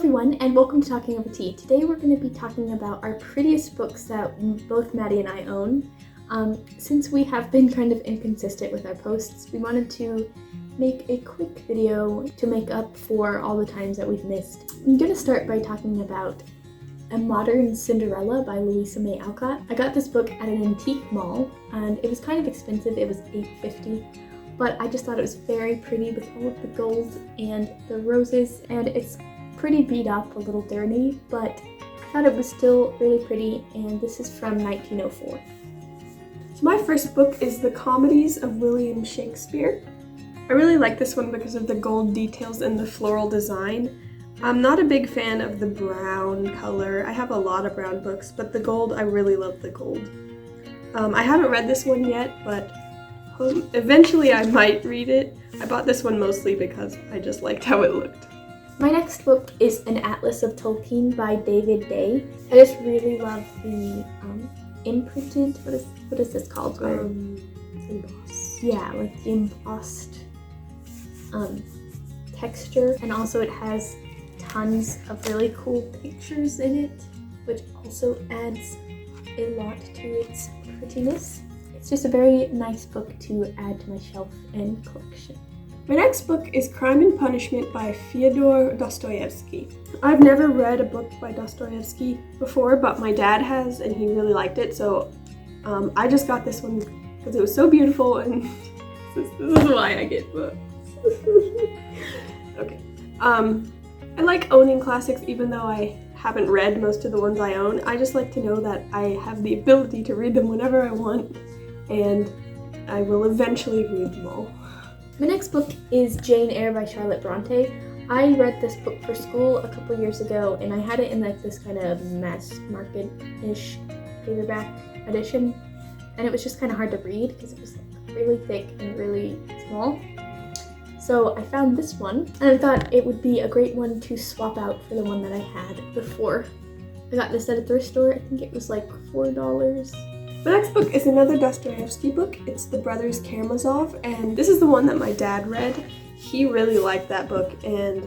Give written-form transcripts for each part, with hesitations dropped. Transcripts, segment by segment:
everyone, and welcome to Talking Over Tea. Today we're going to be talking about our prettiest books that both Maddie and I own. Since we have been kind of inconsistent with our posts, we wanted to make a quick video to make up for all the times that we've missed. I'm going to start by talking about A Modern Cinderella by Louisa May Alcott. I got this book at an antique mall, and it was kind of expensive. It was $8.50. But I just thought it was very pretty with all of the gold and the roses, and it's pretty beat up, a little dirty, but I thought it was still really pretty, and this is from 1904. So my first book is The Comedies of William Shakespeare. I really like this one because of the gold details and the floral design. I'm not a big fan of the brown color. I have a lot of brown books, but the gold, I really love the gold. I haven't read this one yet, but eventually I might read it. I bought this one mostly because I just liked how it looked. My next book is An Atlas of Tolkien by David Day. I just really love the imprinted, what is this called? Embossed. Yeah, like the embossed texture. And also it has tons of really cool pictures in it, which also adds a lot to its prettiness. It's just a very nice book to add to my shelf and collection. My next book is Crime and Punishment by Fyodor Dostoevsky. I've never read a book by Dostoevsky before, but my dad has, and he really liked it, so I just got this one because it was so beautiful, and this is why I get books. Okay. I like owning classics even though I haven't read most of the ones I own. I just like to know that I have the ability to read them whenever I want, and I will eventually read them all. My next book is Jane Eyre by Charlotte Bronte. I read this book for school a couple years ago, and I had it in like this kind of mass market-ish paperback edition, and it was just kind of hard to read because it was like really thick and really small. So I found this one, and I thought it would be a great one to swap out for the one that I had before. I got this at a thrift store. I think it was like $4. My next book is another Dostoevsky book. It's The Brothers Karamazov, and this is the one that my dad read. He really liked that book, and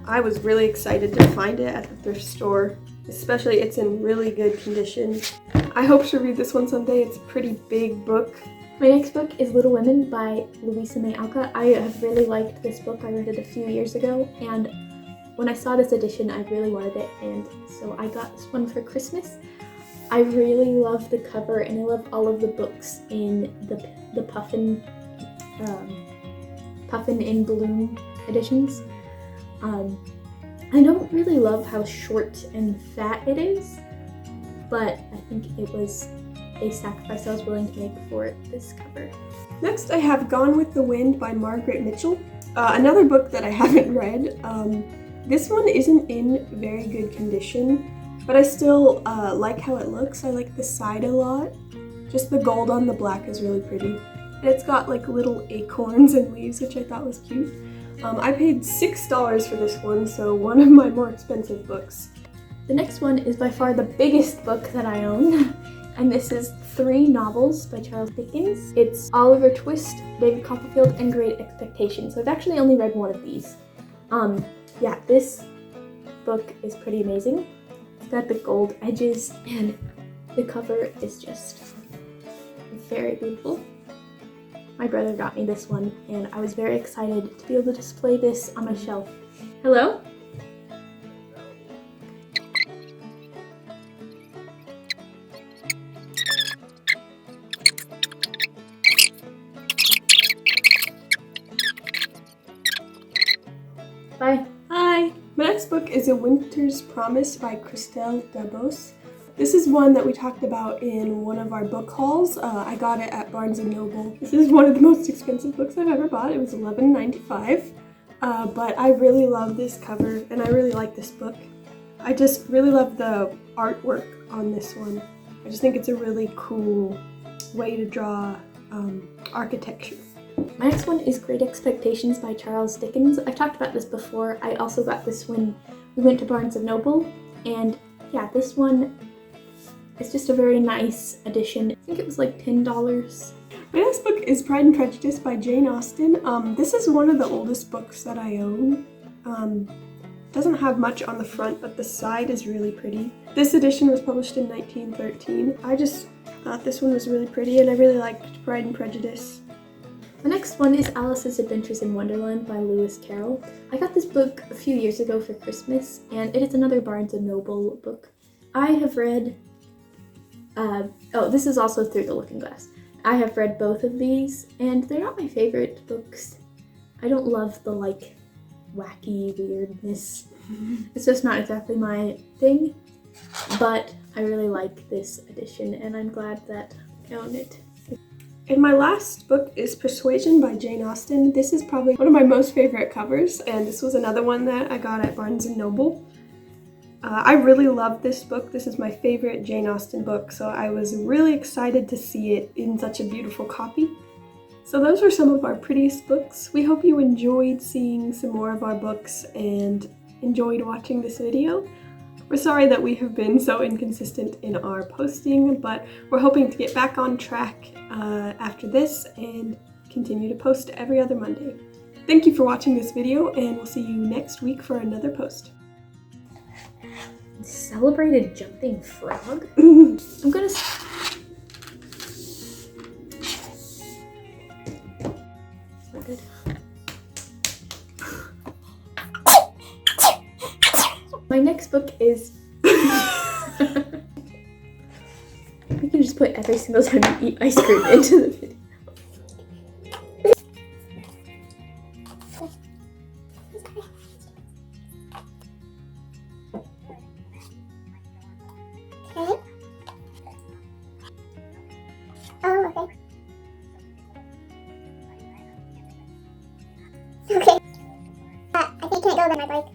I was really excited to find it at the thrift store, especially it's in really good condition. I hope to read this one someday. It's a pretty big book. My next book is Little Women by Louisa May Alcott. I have really liked this book. I read it a few years ago, and when I saw this edition, I really wanted it, and so I got this one for Christmas. I really love the cover, and I love all of the books in the Puffin in Bloom editions. I don't really love how short and fat it is, but I think it was a sacrifice I was willing to make for this cover. Next, I have Gone with the Wind by Margaret Mitchell, another book that I haven't read. This one isn't in very good condition, but I still like how it looks. I like the side a lot. Just the gold on the black is really pretty. And it's got like little acorns and leaves, which I thought was cute. I paid $6 for this one, so one of my more expensive books. The next one is by far the biggest book that I own, and this is 3 novels by Charles Dickens. It's Oliver Twist, David Copperfield, and Great Expectations. So I've actually only read one of these. Yeah, this book is pretty amazing. It's got the gold edges, and the cover is just very beautiful. My brother got me this one, and I was very excited to be able to display this on my shelf. Hello? Bye. Hi! My next book is A Winter's Promise by Christelle Dabos. This is one that we talked about in one of our book hauls. I got it at Barnes & Noble. This is one of the most expensive books I've ever bought. It was $11.95. But I really love this cover, and I really like this book. I just really love the artwork on this one. I just think it's a really cool way to draw architecture. My next one is Great Expectations by Charles Dickens. I've talked about this before. I also got this when we went to Barnes & Noble, and yeah, this one is just a very nice edition. I think it was like $10. My next book is Pride and Prejudice by Jane Austen. This is one of the oldest books that I own. doesn't have much on the front, but the side is really pretty. This edition was published in 1913. I just thought this one was really pretty, and I really liked Pride and Prejudice. The next one is Alice's Adventures in Wonderland by Lewis Carroll. I got this book a few years ago for Christmas, and it is another Barnes & Noble book. I have read, this is also Through the Looking Glass. I have read both of these, and they're not my favorite books. I don't love the, wacky weirdness. It's just not exactly my thing, but I really like this edition, and I'm glad that I own it. And my last book is Persuasion by Jane Austen. This is probably one of my most favorite covers, and this was another one that I got at Barnes & Noble. I really love this book. This is my favorite Jane Austen book, so I was really excited to see it in such a beautiful copy. So those were some of our prettiest books. We hope you enjoyed seeing some more of our books and enjoyed watching this video. We're sorry that we have been so inconsistent in our posting, but we're hoping to get back on track after this and continue to post every other Monday. Thank you for watching this video, and we'll see you next week for another post. Celebrated jumping frog? I'm gonna... Not good. My next book is... We can just put every single time you eat ice cream into the video. Okay. Oh, okay. Okay. I think, can it go on my bike?